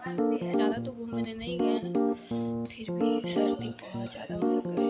ज़्यादा तो घूमने नहीं गए हैं, फिर भी सर्दी बहुत ज़्यादा हो गई है।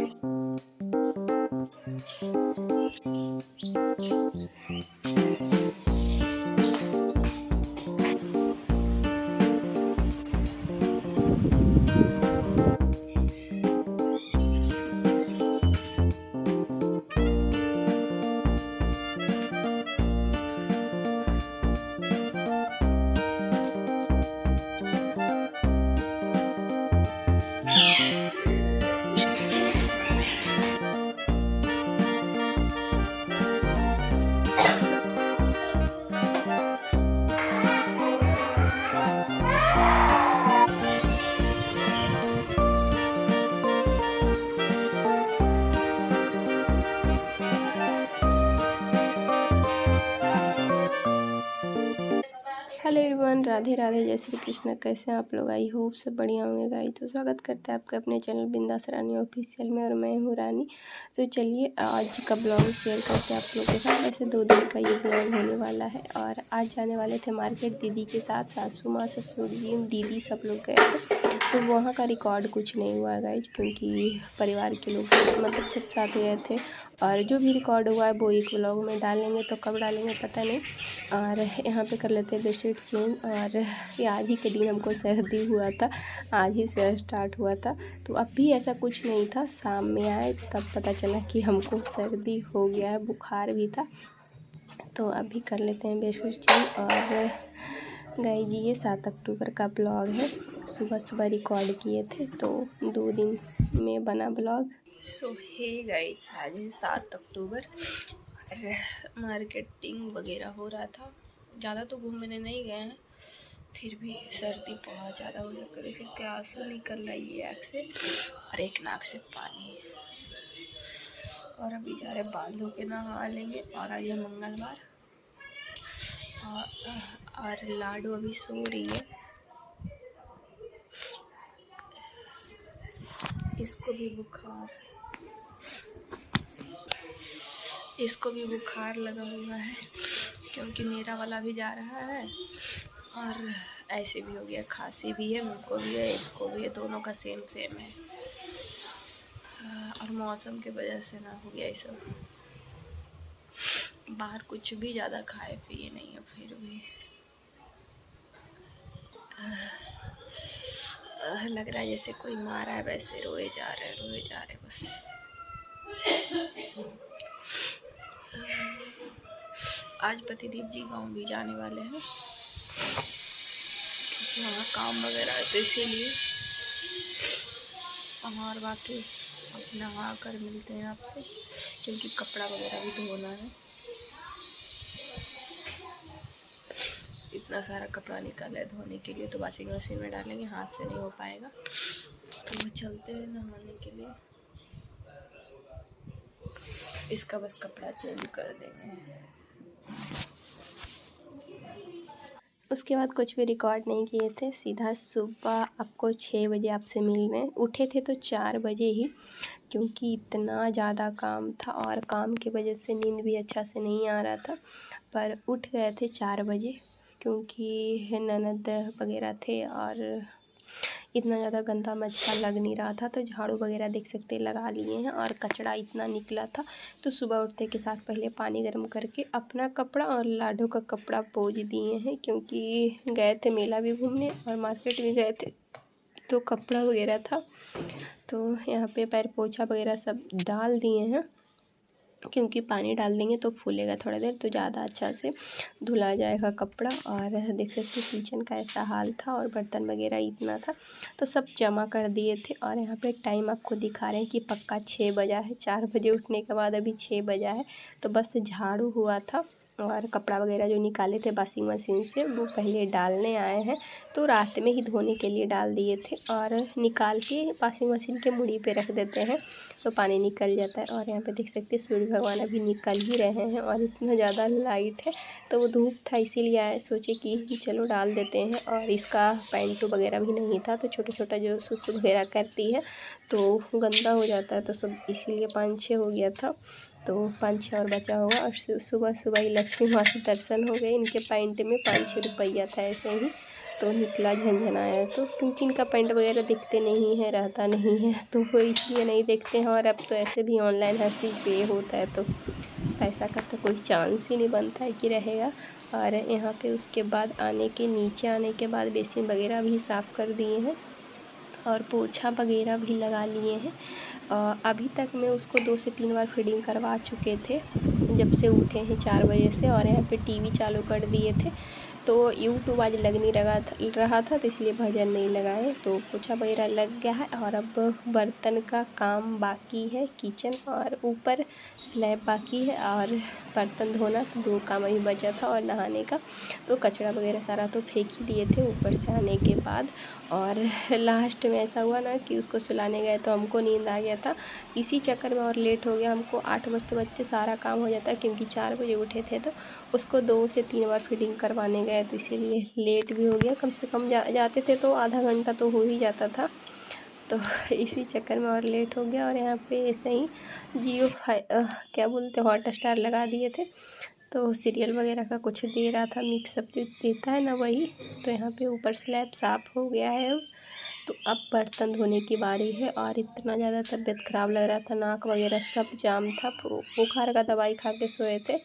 हेलो एवरीवन, राधे राधे, जय श्री कृष्ण। कैसे हैं आप लोग? आई होप सब बढ़िया होंगे गाइस। तो स्वागत करते हैं आपका अपने चैनल बिंदास रानी ऑफिशियल में, और मैं हूँ रानी। तो चलिए आज का ब्लॉग शेयर करते हैं आप लोगों के साथ। वैसे 2 दिन का ये ब्लॉग होने वाला है, और आज जाने वाले थे मार्केट दीदी के साथ। सासू माँ, ससुर जी, दीदी सब लोग गए थे। तो वहाँ का रिकॉर्ड कुछ नहीं हुआ गाइज, क्योंकि परिवार के लोग मतलब सब साथ गए थे। और जो भी रिकॉर्ड हुआ है वो एक व्लॉग में डालेंगे, तो कब डालेंगे पता नहीं। और यहाँ पे कर लेते हैं बेडशीट चेंज। और ये आज ही के दिन हमको सर्दी हुआ था, आज ही से स्टार्ट हुआ था। तो अब भी ऐसा कुछ नहीं था, शाम में आए तब पता चला कि हमको सर्दी हो गया है, बुखार भी था। तो अभी कर लेते हैं बेडशीट चेंज। और गाइस ये 7 अक्टूबर का ब्लॉग है, सुबह सुबह रिकॉर्ड किए थे, तो 2 दिन में बना ब्लॉग। सो हे गाइस, आज है 7 अक्टूबर। मार्केटिंग वगैरह हो रहा था। ज़्यादा तो घूमने नहीं गए हैं, फिर भी सर्दी बहुत ज़्यादा हो सकती है। प्यास निकल रही है आँख से, और एक नाक से पानी। और अभी जा रहे बांध के नहा लेंगे। और आज है मंगलवार। और लाडू अभी सो रही है, इसको भी बुखार लगा हुआ है, क्योंकि मेरा वाला भी जा रहा है। और ऐसे भी हो गया, खांसी भी है, मुझको भी है, इसको भी है, दोनों का सेम है। और मौसम के वजह से ना हो गया ये सब। बाहर कुछ भी ज़्यादा खाए पिए नहीं है, फिर भी लग रहा है जैसे कोई मारा है, वैसे रोए जा रहे बस। आज पतिदेव जी गांव भी जाने वाले हैं, क्योंकि वहाँ काम वगैरह है, तो इसीलिए। और बाकी अब नहा कर मिलते हैं आपसे, क्योंकि कपड़ा वगैरह भी धोना है। इतना सारा कपड़ा निकाला है धोने के लिए, तो वॉशिंग मशीन में डालेंगे, हाथ से नहीं हो पाएगा। तो वो चलते हैं नहाने के लिए, इसका बस कपड़ा चेंज कर देंगे। उसके बाद कुछ भी रिकॉर्ड नहीं किए थे, सीधा सुबह आपको 6 बजे आपसे मिलने उठे थे, तो 4 बजे ही, क्योंकि इतना ज़्यादा काम था। और काम की वजह से नींद भी अच्छा से नहीं आ रहा था, पर उठ गए थे 4 बजे, क्योंकि ननद वगैरह थे। और इतना ज़्यादा गंदा मच्छर लग नहीं रहा था, तो झाड़ू वगैरह देख सकते लगा लिए हैं। और कचरा इतना निकला था, तो सुबह उठते के साथ पहले पानी गर्म करके अपना कपड़ा और लाडो का कपड़ा पोंछ दिए हैं, क्योंकि गए थे मेला भी घूमने और मार्केट भी गए थे, तो कपड़ा वगैरह था। तो यहाँ पे पैर पोछा वगैरह सब डाल दिए हैं, क्योंकि पानी डाल देंगे तो फूलेगा थोड़ा देर, तो ज़्यादा अच्छा से धुला जाएगा कपड़ा। और देख सकते किचन का ऐसा हाल था, और बर्तन वगैरह इतना था, तो सब जमा कर दिए थे। और यहाँ पे टाइम आपको दिखा रहे हैं कि पक्का 6 बजा है। 4 बजे उठने के बाद अभी 6 बजा है, तो बस झाड़ू हुआ था। और कपड़ा वगैरह जो निकाले थे वॉशिंग मशीन से, वो पहले डालने आए हैं, तो रात में ही धोने के लिए डाल दिए थे। और निकाल के वॉशिंग मशीन के मुड़ी पे रख देते हैं, तो पानी निकल जाता है। और यहाँ पे देख सकते हैं सूर्य भगवान अभी निकल ही रहे हैं, और इतना ज़्यादा लाइट है, तो वो धूप था इसीलिए आए, सोचे कि चलो डाल देते हैं। और इसका पैंट वगैरह भी नहीं था, तो छोटा छोटा जो सुसु वगैरह करती है तो गंदा हो जाता है, तो सब इसीलिए 5-6 हो गया था, तो 5-6 और बचा होगा। और सुबह सुबह ही लक्ष्मी माँ से दर्शन हो गए। इनके पैंट में 5-6 रुपया था ऐसे ही, तो निकला झंझनाया तो, क्योंकि इनका पेंट वगैरह दिखते नहीं है, रहता नहीं है, तो वो इसलिए नहीं देखते हैं। और अब तो ऐसे भी ऑनलाइन हर चीज़ पे होता है, तो पैसा का तो कोई चांस ही नहीं बनता है कि रहेगा। और यहाँ पे उसके बाद नीचे आने के बाद बेसिन वगैरह भी साफ़ कर दिए हैं और पोछा वगैरह भी लगा लिए हैं। अभी तक मैं उसको 2 से 3 बार फीडिंग करवा चुके थे जब से उठे हैं 4 बजे से। और यहाँ पे टीवी चालू कर दिए थे, तो यूट्यूब आज लग नहीं रहा था तो इसलिए भजन नहीं लगाए। तो पोछा वगैरह लग गया है और अब बर्तन का काम बाकी है, किचन और ऊपर स्लैब बाकी है और बर्तन धोना, तो 2 काम अभी बचा था। और नहाने का तो कचरा वगैरह सारा तो फेंक ही दिए थे ऊपर से आने के बाद। और लास्ट में ऐसा हुआ ना कि उसको सुलाने गए तो हमको नींद आ गया था, इसी चक्कर में और लेट हो गया हमको। 8 बजते सारा काम हो जाता है, क्योंकि 4 बजे उठे थे तो उसको 2 से 3 बार फीडिंग करवाने गए, तो इसीलिए लेट भी हो गया। कम से कम जाते थे तो आधा घंटा तो हो ही जाता था, तो इसी चक्कर में और लेट हो गया। और यहाँ पे ऐसे ही जियो क्या बोलते हैं, हॉटस्टार लगा दिए थे, तो सीरियल वगैरह का कुछ दे रहा था, मिक्स अप जो देता है ना वही। तो यहाँ पे ऊपर स्लैब साफ़ हो गया है अब, तो अब बर्तन धोने की बारी है। और इतना ज़्यादा तबीयत ख़राब लग रहा था, नाक वगैरह सब जाम था, बुखार का दवाई खा के सोए थे।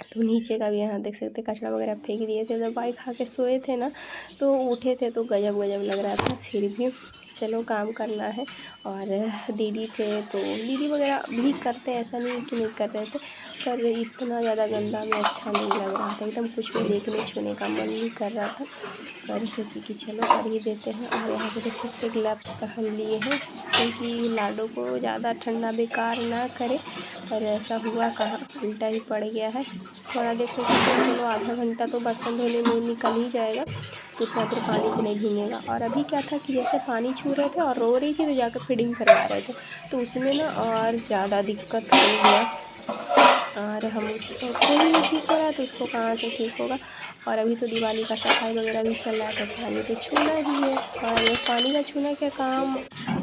तो नीचे का भी यहाँ देख सकते कचरा वगैरह फेंक दिए थे, दवाई खा के सोए थे ना, तो उठे थे तो गजब गजब लग रहा था। फिर भी चलो काम करना है। और दीदी थे तो दीदी वगैरह भी करते, ऐसा नहीं कि नहीं कर रहे थे, पर इतना ज़्यादा गंदा में अच्छा नहीं लग रहा था, एकदम कुछ भी देखने छूने का मन नहीं कर रहा था। पर सोची कि चलो कर ही देते हैं। और यहाँ पे देख सकते ग्लव्स पहन लिए हैं, क्योंकि लाडो को ज़्यादा ठंडा बेकार ना करे। और ऐसा हुआ कहाँ, उल्टा ही पड़ गया है। थोड़ा देखो कि चलो आधा घंटा तो बर्तन धोने में निकल ही जाएगा, तो उतना देर पानी से नहीं भीगेगा। और अभी क्या था कि जैसे पानी छू रहे थे और रो रही थी, तो जाकर फीडिंग करवा रहे थे, तो उसमें ना और ज़्यादा दिक्कत हो गया। और हम उसको कोई नहीं ठीक हो रहा तो उसको कहाँ से ठीक होगा। और अभी तो दिवाली का सफाई वगैरह भी चल रहा है, तो पानी तो छूना ही है। और पानी का छूना क्या काम,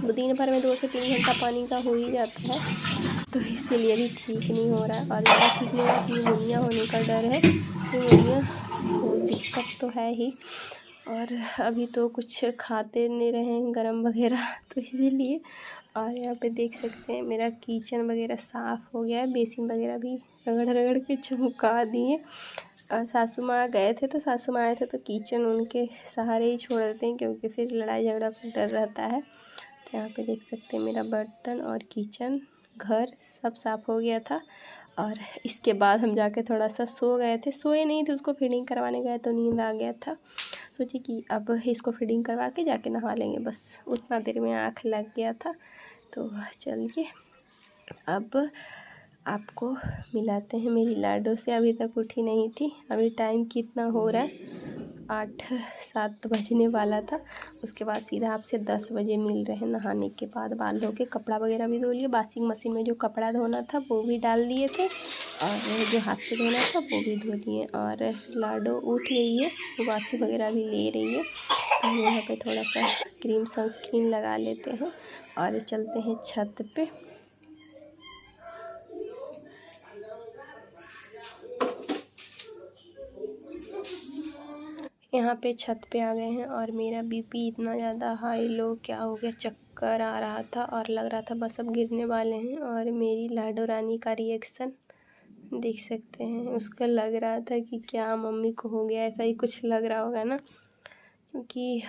दिन भर में 2 से 3 घंटा पानी का हो ही जाता है, तो इसीलिए भी ठीक नहीं हो रहा है। और ज़्यादा ठीक नहीं हो रहा, न्यूमोनिया होने का डर है, न्यूमोनिया तो दिक्कत तो है ही। और अभी तो कुछ खाते नहीं रहे हैं गरम वगैरह, तो इसीलिए। और यहाँ पे देख सकते हैं मेरा किचन वगैरह साफ़ हो गया है, बेसिन वगैरह भी रगड़ रगड़ के चमका दिए। और सासू माँ गए थे, तो सासू माँ आए थे तो किचन उनके सहारे ही छोड़ देते हैं, क्योंकि फिर लड़ाई झगड़ा का डर रहता है। तो यहाँ पे देख सकते हैं मेरा बर्तन और किचन घर सब साफ़ हो गया था। और इसके बाद हम जाके थोड़ा सा सो गए थे, सोए नहीं थे, उसको फीडिंग करवाने गए तो नींद आ गया था। सोची कि अब इसको फीडिंग करवा के जाके नहा लेंगे, बस उतना देर में आँख लग गया था। तो चलिए अब आपको मिलाते हैं मेरी लाडो से। अभी तक उठी नहीं थी, अभी टाइम कितना हो रहा है, 8-7 बजने वाला था। उसके बाद सीधा आपसे 10 बजे मिल रहे हैं। नहाने के बाद बाल धो के कपड़ा वगैरह भी धो लिए, वॉशिंग मशीन में जो कपड़ा धोना था वो भी डाल दिए थे, और जो हाथ से धोना था वो भी धो लिए। और लाडो उठ गई है, वो वाशी वगैरह भी ले रही है। तो यहाँ पे थोड़ा सा क्रीम सनस्क्रीन लगा लेते हैं और चलते हैं छत पे। यहाँ पे छत पे आ गए हैं और मेरा बीपी इतना ज़्यादा हाई लो क्या हो गया, चक्कर आ रहा था और लग रहा था बस अब गिरने वाले हैं। और मेरी लाडो रानी का रिएक्शन देख सकते हैं, उसका लग रहा था कि क्या मम्मी को हो गया, ऐसा ही कुछ लग रहा होगा ना, क्योंकि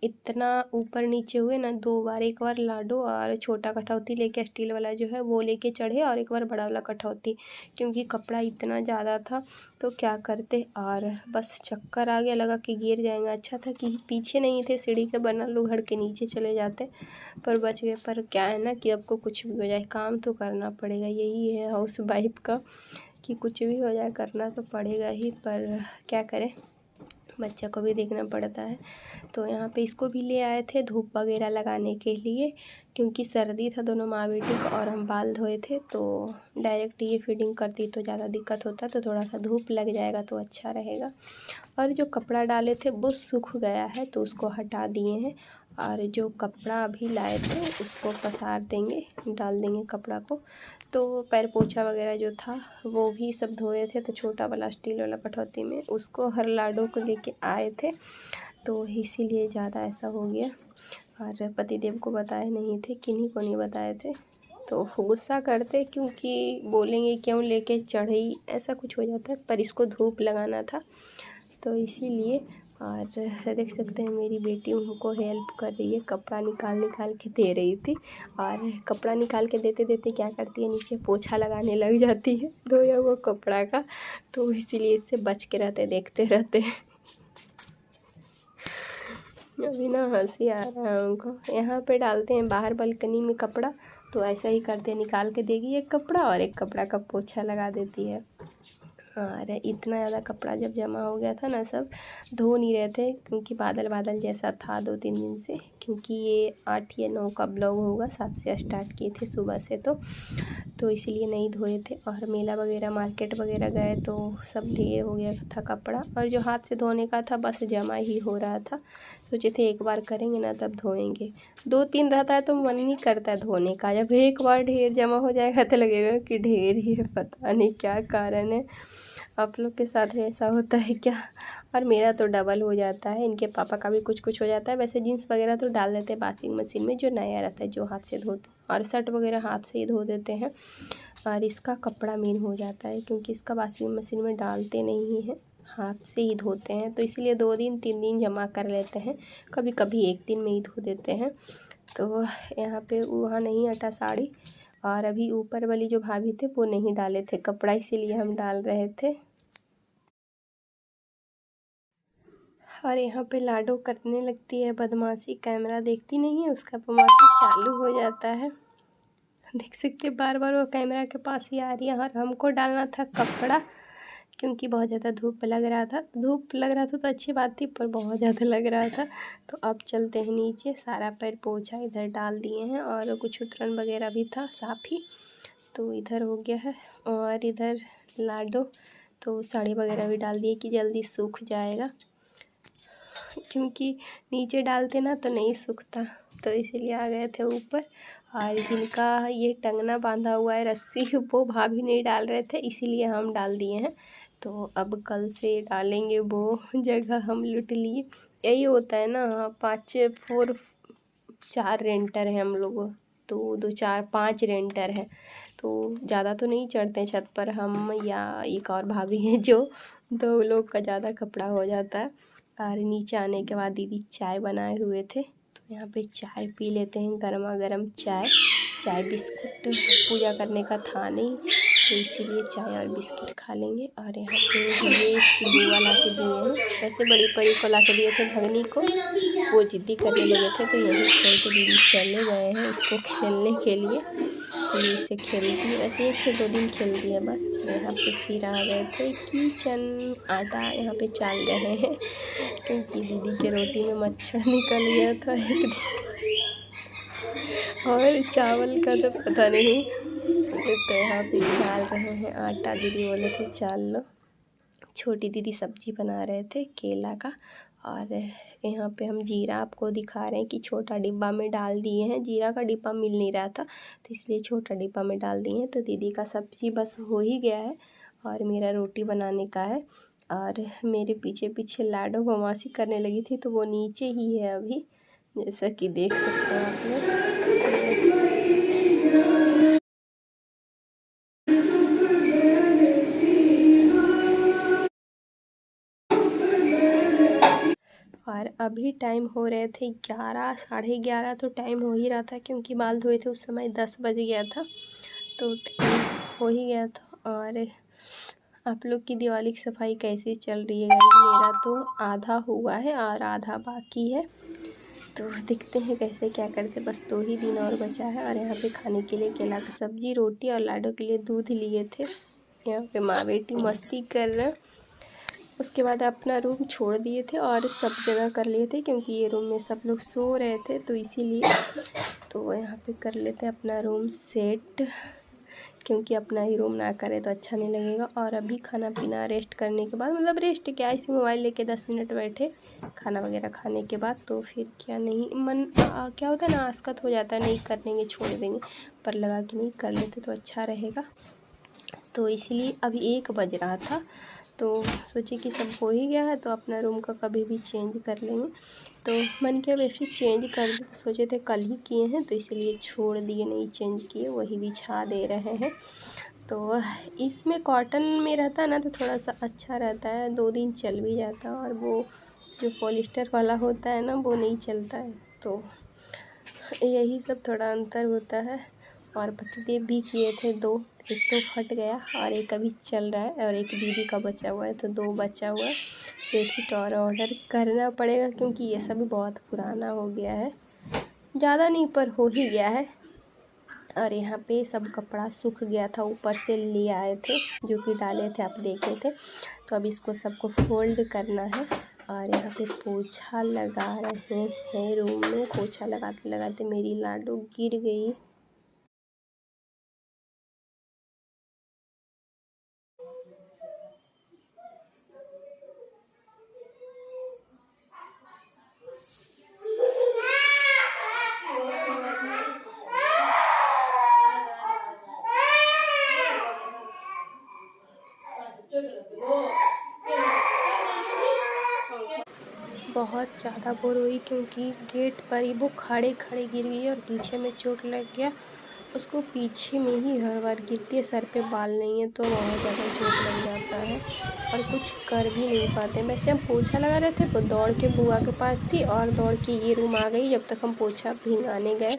इतना ऊपर नीचे हुए ना 2 बार। एक बार लाडो और छोटा कठौती लेके, स्टील वाला जो है वो लेके चढ़े, और एक बार बड़ा वाला कठौती, क्योंकि कपड़ा इतना ज़्यादा था तो क्या करते। और बस चक्कर आ गया, लगा कि गिर जाएंगे। अच्छा था कि पीछे नहीं थे सीढ़ी के, बना लोग घर के नीचे चले जाते, पर बच गए। पर क्या है ना कि आपको कुछ भी हो जाए काम तो करना पड़ेगा, यही है हाउस वाइफ का, कि कुछ भी हो जाए करना तो पड़ेगा ही। पर क्या करें, बच्चा को भी देखना पड़ता है। तो यहाँ पे इसको भी ले आए थे धूप वगैरह लगाने के लिए, क्योंकि सर्दी था दोनों माँ बेटी को, और हम बाल धोए थे, तो डायरेक्ट ये फीडिंग करती तो ज़्यादा दिक्कत होता, तो थोड़ा सा धूप लग जाएगा तो अच्छा रहेगा। और जो कपड़ा डाले थे वो सूख गया है, तो उसको हटा दिए हैं। और जो कपड़ा अभी लाए थे उसको पसार देंगे, डाल देंगे कपड़ा को, तो पैर पोछा वगैरह जो था वो भी सब धोए थे, तो छोटा वाला स्टील वाला कटौती में उसको हर लाडो को लेके आए थे, तो इसीलिए ज़्यादा ऐसा हो गया। और पतिदेव को बताए नहीं थे, किन्हीं को नहीं बताए थे, तो गुस्सा करते क्योंकि बोलेंगे क्यों लेके चढ़ी, ऐसा कुछ हो जाता है। पर इसको धूप लगाना था तो इसीलिए। और देख सकते हैं मेरी बेटी उनको हेल्प कर रही है, कपड़ा निकाल निकाल के दे रही थी। और कपड़ा निकाल के देते देते क्या करती है, नीचे पोछा लगाने लग जाती है धोया हुआ कपड़ा का, तो इसीलिए इससे बच के रहते, देखते रहते हैं। अभी ना हंसी आ रहा है उनको। यहाँ पे डालते हैं बाहर बालकनी में कपड़ा, तो ऐसा ही करते हैं, निकाल के देगी एक कपड़ा और एक कपड़ा का पोछा लगा देती है। और इतना ज़्यादा कपड़ा जब जमा हो गया था ना, सब धो नहीं रहे थे क्योंकि बादल बादल जैसा था 2-3 दिन से, क्योंकि ये 8 या 9 का ब्लॉग होगा, 7 से स्टार्ट किए थे सुबह से, तो इसीलिए नहीं धोए थे। और मेला वगैरह मार्केट वगैरह गए तो सब ढेर हो गया था कपड़ा, और जो हाथ से धोने का था बस जमा ही हो रहा था। सोचे थे एक बार करेंगे ना तब धोएंगे, 2-3 रहता है तो मन नहीं करता है धोने का, जब एक बार ढेर जमा हो जाएगा तो लगेगा कि ढेर ही है, पता नहीं क्या कारण है। आप लोग के साथ ऐसा होता है क्या? और मेरा तो डबल हो जाता है, इनके पापा का भी कुछ कुछ हो जाता है। वैसे जीन्स वगैरह तो डाल देते हैं वॉशिंग मशीन में, जो नया रहता है जो हाथ से धोते, और शर्ट वगैरह हाथ से ही धो देते हैं। और इसका कपड़ा मेन हो जाता है क्योंकि इसका वॉशिंग मशीन में डालते नहीं हैं, हाथ से ही धोते हैं, तो इसलिए 2 दिन 3 दिन जमा कर लेते हैं, कभी कभी 1 दिन में ही धो देते हैं। तो यहाँ पे वहाँ नहीं हटा साड़ी, और अभी ऊपर वाली जो भाभी थे वो नहीं डाले थे कपड़ा, इसीलिए हम डाल रहे थे। और यहाँ पे लाडो करने लगती है बदमाशी, कैमरा देखती नहीं है, उसका बदमाशी चालू हो जाता है। देख सकते बार बार वो कैमरा के पास ही आ रही है। और हमको डालना था कपड़ा क्योंकि बहुत ज़्यादा धूप लग रहा था, तो अच्छी बात थी, पर बहुत ज़्यादा लग रहा था। तो अब चलते हैं नीचे, सारा पैर पोछा इधर डाल दिए हैं, और कुछ उतरन वगैरह भी था साफ़ ही, तो इधर हो गया है। और इधर लाडो तो साड़ी वगैरह भी डाल दिए कि जल्दी सूख जाएगा, क्योंकि नीचे डालते ना तो नहीं सूखता, तो इसीलिए आ गए थे ऊपर। और जिनका ये टंगना बांधा हुआ है रस्सी, वो भाभी नहीं डाल रहे थे, इसीलिए हम डाल दिए हैं। तो अब कल से डालेंगे, वो जगह हम लूट लिए। यही होता है ना, 4 रेंटर हैं हम लोग, तो 2 4 5 रेंटर हैं, तो ज़्यादा तो नहीं चढ़ते हैं छत पर, हम या एक और भाभी हैं, जो 2 लोग का ज़्यादा कपड़ा हो जाता है। और नीचे आने के बाद दीदी चाय बनाए हुए थे, तो यहाँ पे चाय पी लेते हैं, गर्मा गर्म चाय बिस्कुट, पूजा करने का था नहीं, तो इसीलिए चाय और बिस्कुट खा लेंगे। और यहाँ पे ये इसकी बुआ ला के दिए हैं, वैसे बड़ी परी को ला के दिए थे भगनी को, वो जिद्दी करने लगे थे, तो यही छोड़ के दीदी चले गए हैं इसको खेलने के लिए। तो ये इससे खेलती है, वैसे 1 से 2 दिन खेलती है बस। यहाँ पे फिर आ गए थे किचन, आटा यहाँ पे चाल रहे हैं क्योंकि दीदी के रोटी में मच्छर निकल गया था एक दिन, और चावल का तो पता नहीं, तो यहाँ पे चाल रहे हैं आटा, दीदी बोले थे चाल लो। छोटी दीदी सब्जी बना रहे थे केला का। और यहाँ पे हम जीरा आपको दिखा रहे हैं कि छोटा डिब्बा में डाल दिए हैं, जीरा का डिब्बा मिल नहीं रहा था तो इसलिए छोटा डिब्बा में डाल दिए हैं। तो दीदी का सब्जी बस हो ही गया है, और मेरा रोटी बनाने का है। और मेरे पीछे पीछे लाडो बदमाशी करने लगी थी, तो वो नीचे ही है अभी, जैसा कि देख सकते हैं आप लोग। और अभी टाइम हो रहे थे 11 साढ़े 11, तो टाइम हो ही रहा था क्योंकि बाल धोए थे उस समय 10 बज गया था, तो टाइम हो ही गया था। और आप लोग की दिवाली की सफाई कैसी चल रही है? मेरा तो आधा हुआ है और आधा बाकी है, तो देखते हैं कैसे क्या करते। बस 2 ही दिन और बचा है। और यहाँ पे खाने के लिए केला की सब्जी, रोटी, और लाडो के लिए दूध लिए थे। यहाँ पे माँ बेटी मस्ती कर रहे। उसके बाद अपना रूम छोड़ दिए थे और सब जगह कर लिए थे क्योंकि ये रूम में सब लोग सो रहे थे, तो इसीलिए तो यहाँ पे कर लेते हैं अपना रूम सेट, क्योंकि अपना ही रूम ना करे तो अच्छा नहीं लगेगा। और अभी खाना पीना रेस्ट करने के बाद, मतलब रेस्ट क्या, इसी मोबाइल लेके 10 मिनट बैठे खाना वगैरह खाने के बाद, तो फिर क्या नहीं मन क्या होता है ना, आस्कत हो जाता है, नहीं कर देंगे छोड़ देंगे, पर लगा कि नहीं कर लेते तो अच्छा रहेगा। तो इसलिए अभी 1 बज रहा था, तो सोचे कि सब हो ही गया है तो अपना रूम का कभी भी चेंज कर लेंगे। तो मन किया वैसे चेंज कर दे, सोचे थे कल ही किए हैं तो इसलिए छोड़ दिए, नहीं चेंज किए, वही बिछा दे रहे हैं। तो इसमें कॉटन में रहता है ना तो थोड़ा सा अच्छा रहता है, 2 दिन चल भी जाता है, और वो जो पॉलिस्टर वाला होता है ना वो नहीं चलता है। तो यही सब थोड़ा अंतर होता है। और पतिदेव भी किए थे 2, एक तो फट गया और एक अभी चल रहा है, और एक दीदी का बचा हुआ है, तो 2 बचा हुआ है। बेडशीट और ऑर्डर करना पड़ेगा क्योंकि ये सब भी बहुत पुराना हो गया है, ज़्यादा नहीं पर हो ही गया है। और यहाँ पे सब कपड़ा सूख गया था, ऊपर से ले आए थे जो कि डाले थे, आप देखे थे। तो अब इसको सबको फोल्ड करना है। और यहाँ पे पोछा लगा रहे हैं, रूम में पोछा लगाते लगाते मेरी लाडू गिर गई। बहुत ज़्यादा बोर हुई क्योंकि गेट पर ही वो खड़े खड़े गिर गई और पीछे में चोट लग गया। उसको पीछे में ही हर बार गिरती है, सर पे बाल नहीं है तो बहुत ज़्यादा चोट लग जाता है और कुछ कर भी नहीं पाते। वैसे हम पोछा लगा रहे थे, वो दौड़ के बुआ के पास थी और दौड़ के ये रूम आ गई। जब तक हम पोछा भिंगाने गए,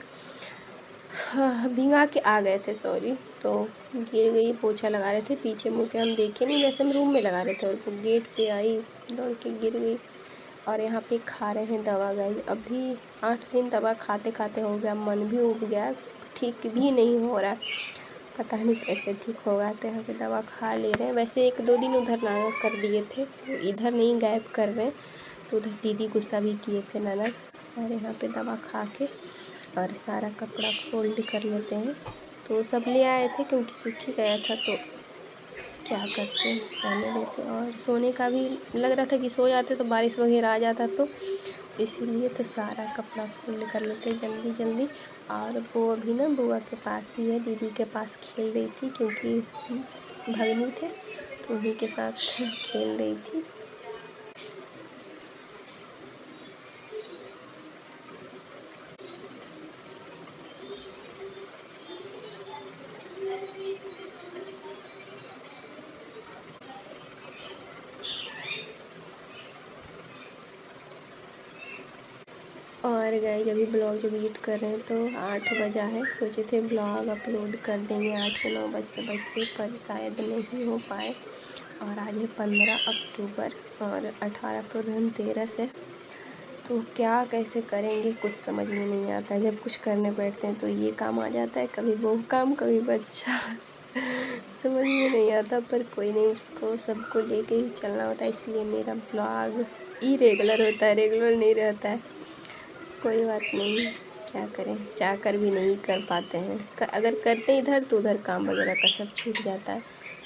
भिंगा के आ गए थे सॉरी, तो गिर गई। पोछा लगा रहे थे, पीछे मुड़ के हम देखे नहीं, वैसे हम रूम में लगा रहे थे और वो गेट पे आई, दौड़ के गिर गई। और यहाँ पे खा रहे हैं दवा गाइस, अभी 8 दिन दवा खाते खाते हो गया, मन भी उब गया, ठीक भी नहीं हो रहा, पता नहीं कैसे ठीक होगा। तो यहाँ पे दवा खा ले रहे हैं। वैसे 1-2 दिन उधर नाना कर दिए थे, तो इधर नहीं गायब कर रहे हैं, तो उधर दीदी गुस्सा भी किए थे ननद। और यहाँ पे दवा खा के और सारा कपड़ा फोल्ड कर लेते हैं। तो सब ले आए थे क्योंकि सूख ही गया था, तो क्या करते रहने देते। और सोने का भी लग रहा था कि सो जाते तो बारिश वगैरह आ जाता, तो इसीलिए तो सारा कपड़ा फोल्ड कर लेते जल्दी जल्दी। और वो अभी ना बुआ के पास ही है, दीदी के पास खेल रही थी क्योंकि भगनी थे तो उन्हीं के साथ खेल रही थी। और गाइस अभी ब्लॉग जब एडिट कर रहे हैं तो 8 बजा है, सोचे थे ब्लॉग अपलोड कर देंगे 8 से 9 बजते बजते, पर शायद नहीं हो पाए। और आज है 15 अक्टूबर और 18 तो धनतेरस है, तो क्या कैसे करेंगे कुछ समझ में नहीं आता। जब कुछ करने बैठते हैं तो ये काम आ जाता है, कभी वो काम, कभी बच्चा समझ में नहीं आता, पर कोई नहीं, उसको सबको लेके ही चलना होता है। इसलिए मेरा ब्लॉग इरेगुलर होता है, रेगुलर नहीं रहता है। कोई बात नहीं, क्या करें, चाह कर भी नहीं कर पाते हैं। अगर करते हैं इधर तो उधर काम वगैरह का सब छूट जाता है।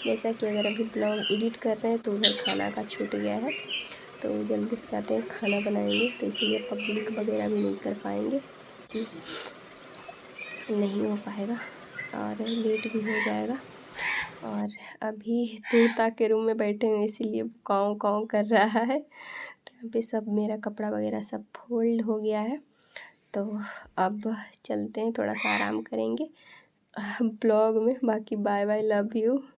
जैसा कि अगर अभी ब्लॉग एडिट कर रहे हैं तो उधर खाना का छूट गया है, तो जल्दी से जाते हैं खाना बनाएंगे, तो इसलिए पब्लिक वगैरह भी नहीं कर पाएंगे, कि नहीं हो पाएगा और लेट भी हो जाएगा। और अभी तोता के रूम में बैठे हैं इसीलिए काँव काँव कर रहा है। तो यहाँ पे सब मेरा कपड़ा वगैरह सब फोल्ड हो गया है, तो अब चलते हैं, थोड़ा सा आराम करेंगे ब्लॉग में। बाकी बाय बाय, लव यू।